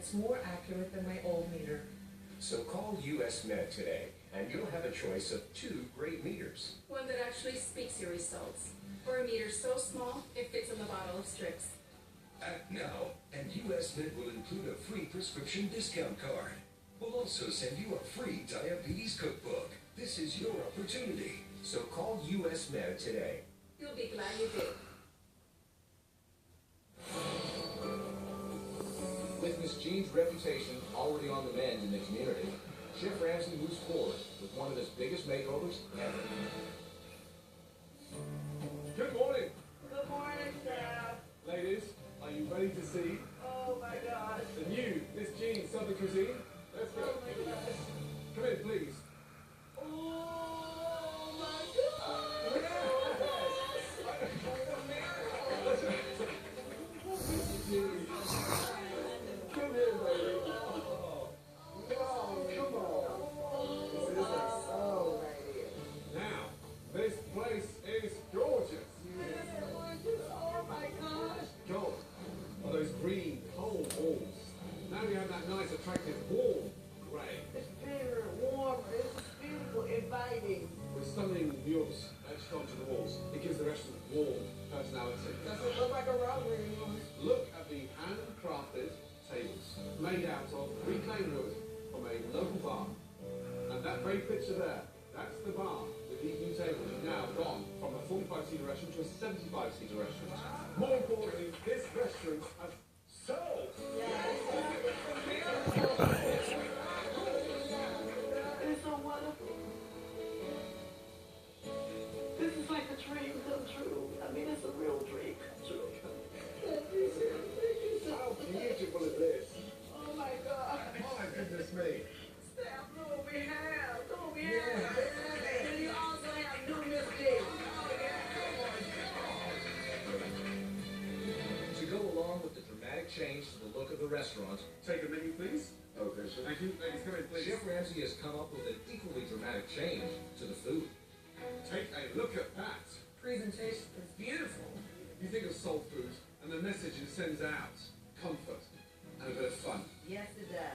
It's more accurate than my old meter. So call US Med today, and you'll have a choice of 2 great meters. One that actually speaks your results, or a meter so small it fits in the bottle of strips. Act now, and US Med will include a free prescription discount card. We'll also send you a free diabetes cookbook. This is your opportunity. So call US Med today. You'll be glad you did. With Miss Jean's reputation already on the mend in the community, Chef Ramsay moves forward with one of his biggest makeovers ever. Good morning. Good morning, Chef. Ladies, are you ready to see Oh my gosh. the new Miss Jean's Southern Cuisine? Let's go. Oh my gosh. Come in, please. Oh my gosh. Come here, baby. Oh, come on. This is a soul right here. Now, this place is gorgeous. Oh my gosh. God, are those green, cold walls. Now we have that nice, attractive, warm grey. It's very warm. It's beautiful, inviting. With stunning mules etched onto the walls, it gives the restaurant warm personality. Does it look like a robbery room? Look at the handcrafted tables made out of reclaimed wood from a local bar. And that very picture there, that's the bar with these new tables have now gone from a 45-seater restaurant to a 75-seater restaurant. More importantly, this restaurant has soul. It's so wonderful. This is like a dream come true. I mean, it's a real dream come true. How beautiful is this? Oh my God. My goodness me. Staff, look what we have. Look what we have. And you also have new Miss J. To go along with the dramatic change to the look of the restaurant, Take a menu, please. Okay, sir. Thank you. Ladies, come in, please. Chef Ramsay has come up with an equally dramatic change to the food. Take a look at that. Presentation is beautiful. You think of soul food, and the message it sends out, comfort, and a bit of fun.